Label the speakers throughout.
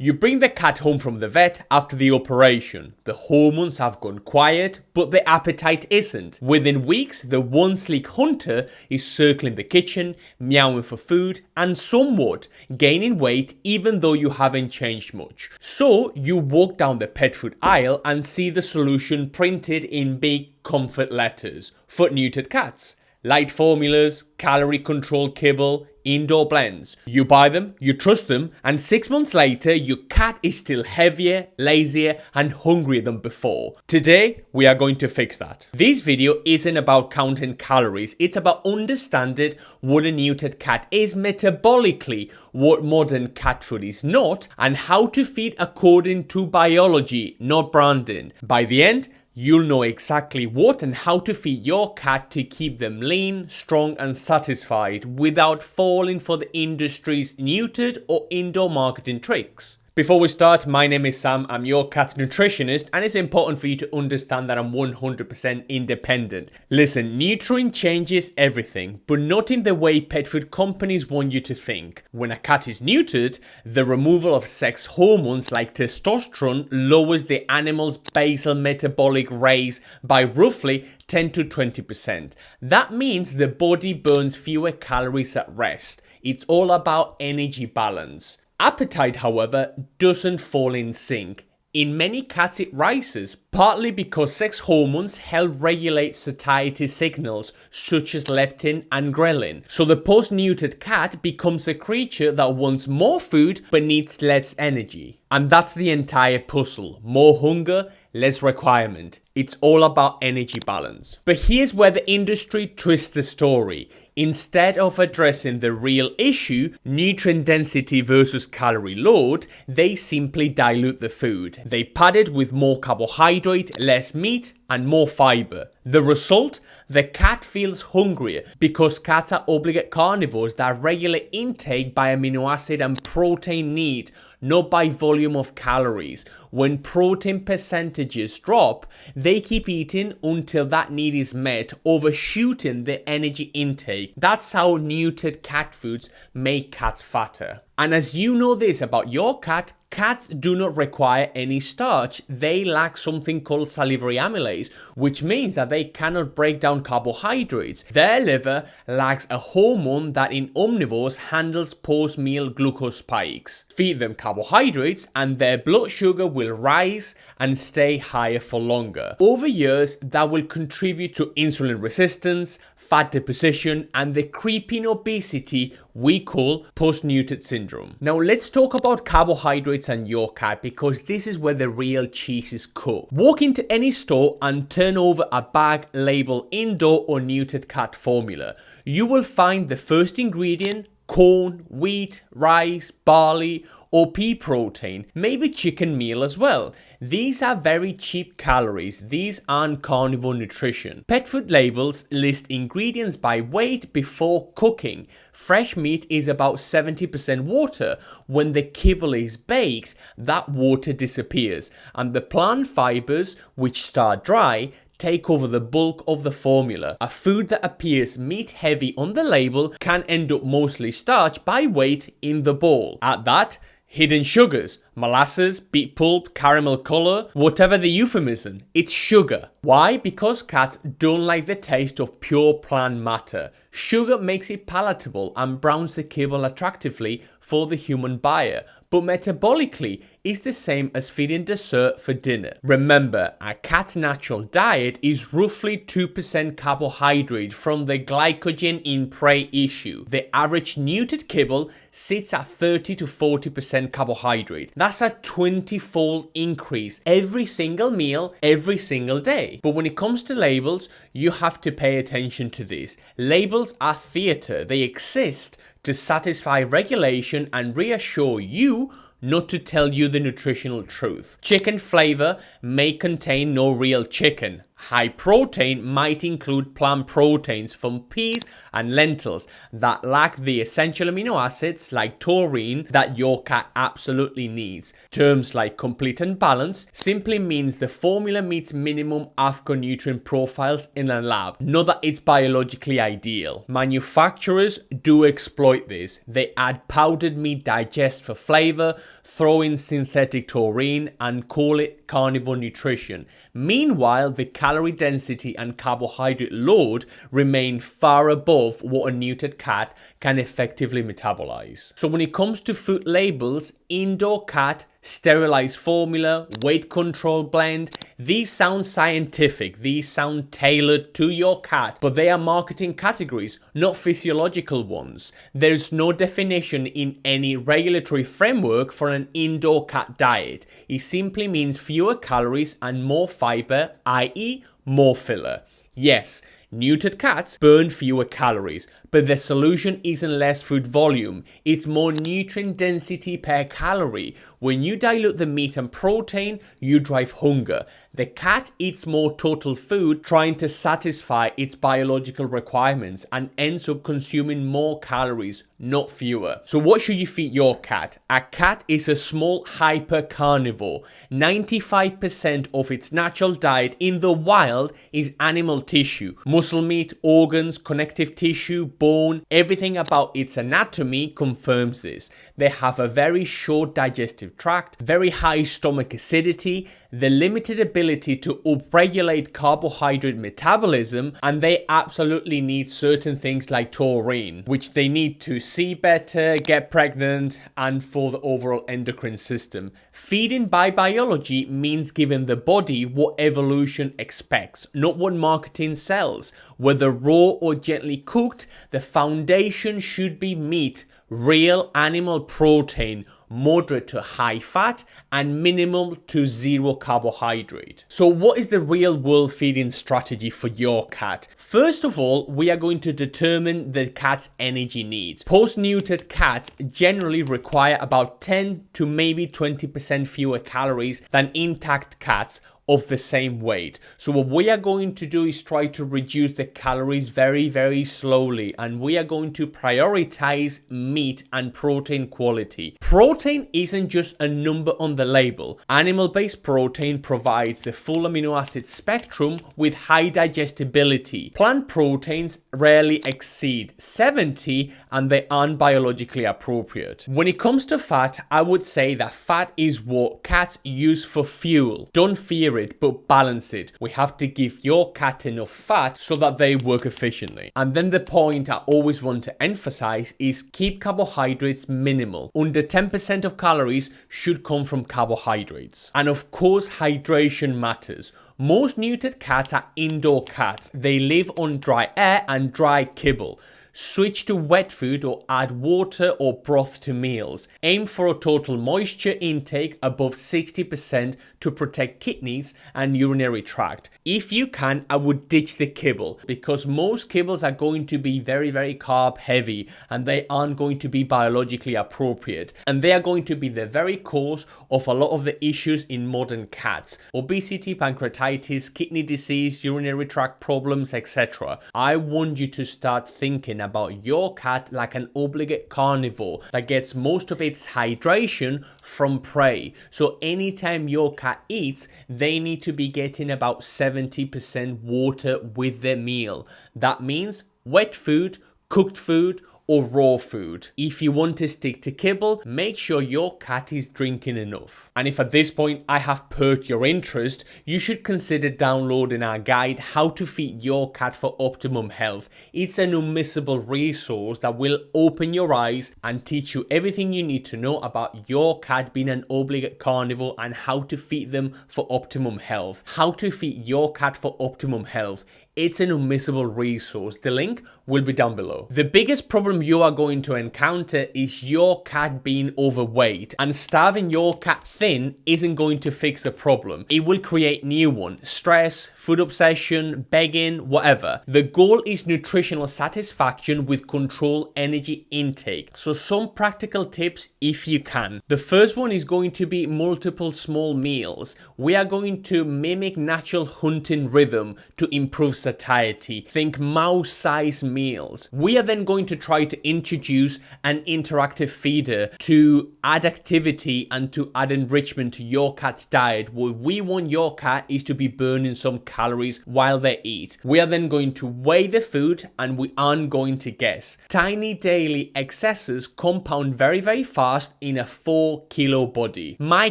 Speaker 1: You bring the cat home from the vet after the operation. The hormones have gone quiet, but the appetite isn't. Within weeks, the one sleek hunter is circling the kitchen, meowing for food, and somewhat gaining weight even though you haven't changed much. So you walk down the pet food aisle and see the solution printed in big comfort letters for neutered cats. Light formulas, calorie control kibble, indoor blends. You buy them, you trust them, and 6 months later, your cat is still heavier, lazier, and hungrier than before. Today, we are going to fix that. This video isn't about counting calories, it's about understanding what a neutered cat is metabolically, what modern cat food is not, and how to feed according to biology, not branding. By the end, you'll know exactly what and how to feed your cat to keep them lean, strong, and satisfied without falling for the industry's neutered or indoor marketing tricks. Before we start, my name is Sam, I'm your cat nutritionist, and it's important for you to understand that I'm 100% independent. Listen, neutering changes everything, but not in the way pet food companies want you to think. When a cat is neutered, the removal of sex hormones like testosterone lowers the animal's basal metabolic rate by roughly 10 to 20%. That means the body burns fewer calories at rest. It's all about energy balance. Appetite, however, doesn't fall in sync. In many cats it rises, partly because sex hormones help regulate satiety signals such as leptin and ghrelin. So the post-neutered cat becomes a creature that wants more food but needs less energy. And that's the entire puzzle. More hunger, less requirement. It's all about energy balance. But here's where the industry twists the story. Instead of addressing the real issue, nutrient density versus calorie load, they simply dilute the food. They pad it with more carbohydrate, less meat, and more fiber. The result? The cat feels hungrier because cats are obligate carnivores that regulate intake by amino acid and protein need, not by volume of calories. When protein percentages drop, they keep eating until that need is met, overshooting the energy intake. That's how neutered cat foods make cats fatter. And as you know this about your cat, cats do not require any starch. They lack something called salivary amylase, which means that they cannot break down carbohydrates. Their liver lacks a hormone that in omnivores handles post-meal glucose spikes. Feed them carbohydrates and their blood sugar will rise and stay higher for longer. Over years, that will contribute to insulin resistance, fat deposition, and the creeping obesity we call post-neutered syndrome. Now let's talk about carbohydrates and your cat, because this is where the real cheese is cooked. Walk into any store and turn over a bag labeled indoor or neutered cat formula. You will find the first ingredient, corn, wheat, rice, barley, or pea protein, maybe chicken meal as well. These are very cheap calories. These aren't carnivore nutrition. Pet food labels list ingredients by weight before cooking. Fresh meat is about 70% water. When the kibble is baked, that water disappears, and the plant fibers, which start dry, take over the bulk of the formula. A food that appears meat heavy on the label can end up mostly starch by weight in the bowl. At that, hidden sugars, molasses, beet pulp, caramel color, whatever the euphemism, it's sugar. Why? Because cats don't like the taste of pure plant matter. Sugar makes it palatable and browns the kibble attractively for the human buyer, but metabolically it's the same as feeding dessert for dinner. Remember, a cat's natural diet is roughly 2% carbohydrate from the glycogen in prey issue. The average neutered kibble sits at 30 to 40% carbohydrate. That's a 20-fold increase every single meal, every single day. But when it comes to labels, you have to pay attention to this. Labels are theater. They exist to satisfy regulation and reassure you, not to tell you the nutritional truth. Chicken flavor may contain no real chicken. High protein might include plant proteins from peas and lentils that lack the essential amino acids like taurine that your cat absolutely needs. Terms like complete and balanced simply means the formula meets minimum nutrient profiles in a lab, not that it's biologically ideal. Manufacturers do exploit this. They add powdered meat digest for flavor, throw in synthetic taurine, and call it carnivore nutrition. Meanwhile, the calorie density and carbohydrate load remain far above what a neutered cat can effectively metabolize. So when it comes to food labels, indoor cat, sterilized formula, weight control blend, these sound scientific, these sound tailored to your cat, but they are marketing categories, not physiological ones. There's no definition in any regulatory framework for an indoor cat diet. It simply means fewer calories and more fiber, i.e. more filler. Yes, neutered cats burn fewer calories, but the solution isn't less food volume, it's more nutrient density per calorie. When you dilute the meat and protein, you drive hunger. The cat eats more total food trying to satisfy its biological requirements and ends up consuming more calories, not fewer. So what should you feed your cat? A cat is a small hyper carnivore. 95% of its natural diet in the wild is animal tissue. Muscle meat, organs, connective tissue, bone, everything about its anatomy confirms this. They have a very short digestive tract, very high stomach acidity, the limited ability to upregulate carbohydrate metabolism, and they absolutely need certain things like taurine, which they need to see better, get pregnant, and for the overall endocrine system. Feeding by biology means giving the body what evolution expects, not what marketing sells. Whether raw or gently cooked, the foundation should be meat, real animal protein, moderate to high fat, and minimal to zero carbohydrate. So what is the real world feeding strategy for your cat? First of all, we are going to determine the cat's energy needs. Post-neutered cats generally require about 10 to maybe 20% fewer calories than intact cats of the same weight. So what we are going to do is try to reduce the calories very, very slowly, and we are going to prioritize meat and protein quality. Protein isn't just a number on the label. Animal-based protein provides the full amino acid spectrum with high digestibility. Plant proteins rarely exceed 70 and they aren't biologically appropriate. When it comes to fat, I would say that fat is what cats use for fuel. Don't fear it, but balance it. We have to give your cat enough fat so that they work efficiently. And then the point I always want to emphasize is keep carbohydrates minimal. Under 10% of calories should come from carbohydrates. And of course, hydration matters. Most neutered cats are indoor cats. They live on dry air and dry kibble. Switch to wet food or add water or broth to meals. Aim for a total moisture intake above 60% to protect kidneys and urinary tract. If you can, I would ditch the kibble because most kibbles are going to be very, very carb heavy and they aren't going to be biologically appropriate. And they are going to be the very cause of a lot of the issues in modern cats. Obesity, pancreatitis, kidney disease, urinary tract problems, etc. I want you to start thinking about your cat like an obligate carnivore that gets most of its hydration from prey. So anytime your cat eats, they need to be getting about 70% water with their meal. That means wet food, cooked food, or raw food. If you want to stick to kibble, make sure your cat is drinking enough. And if at this point I have perked your interest, you should consider downloading our guide, How to Feed Your Cat for Optimum Health. It's an unmissable resource that will open your eyes and teach you everything you need to know about your cat being an obligate carnivore and how to feed them for optimum health. How to Feed Your Cat for Optimum Health. It's an unmissable resource. The link will be down below. The biggest problem problem you are going to encounter is your cat being overweight, and starving your cat thin isn't going to fix the problem. It will create new one: stress, food obsession, begging, whatever. The goal is nutritional satisfaction with controlled energy intake. So some practical tips if you can. The first one is going to be multiple small meals. We are going to mimic natural hunting rhythm to improve satiety. Think mouse-sized meals. We are then going to try to introduce an interactive feeder to add activity and to add enrichment to your cat's diet. What we want your cat is to be burning some calories while they eat. We are then going to weigh the food and we aren't going to guess. Tiny daily excesses compound very, very fast in a 4-kilo body. My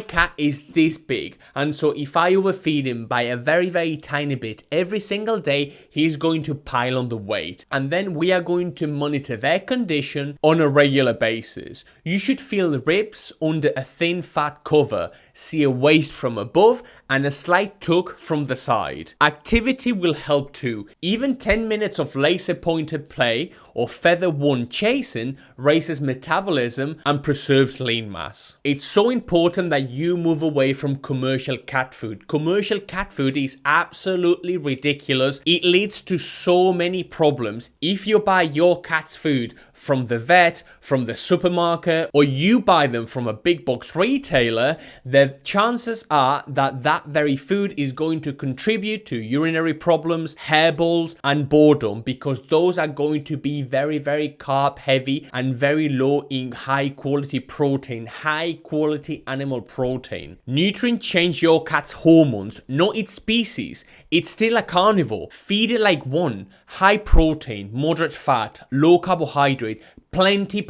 Speaker 1: cat is this big, and so if I overfeed him by a very, very tiny bit every single day, he's going to pile on the weight. And then we are going to monitor their condition on a regular basis. You should feel the ribs under a thin fat cover, see a waist from above and a slight tuck from the side. Activity will help too. Even 10 minutes of laser pointed play or feather one chasing raises metabolism and preserves lean mass. It's so important that you move away from commercial cat food. Commercial cat food is absolutely ridiculous. It leads to so many problems. If you buy your cat's food from the vet, from the supermarket, or you buy them from a big box retailer, the chances are that that very food is going to contribute to urinary problems, hairballs, and boredom, because those are going to be very, very carb heavy and very low in high quality protein, high quality animal protein. Nutrient change your cat's hormones, not its species. It's still a carnivore. Feed it like one. High protein, moderate fat, low carbohydrate, plenty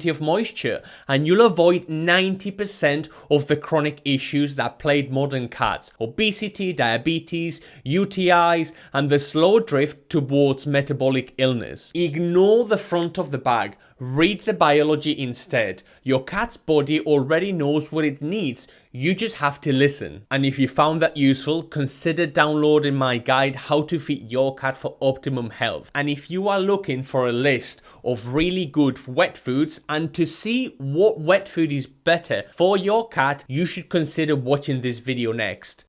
Speaker 1: of moisture, and you'll avoid 90% of the chronic issues that plague modern cats: obesity, diabetes, UTIs, and the slow drift towards metabolic illness. Ignore the front of the bag. Read the biology instead. Your cat's body already knows what it needs. You just have to listen. And if you found that useful, consider downloading my guide, How to Feed Your Cat for Optimum Health. And if you are looking for a list of really good wet foods and to see what wet food is better for your cat, you should consider watching this video next.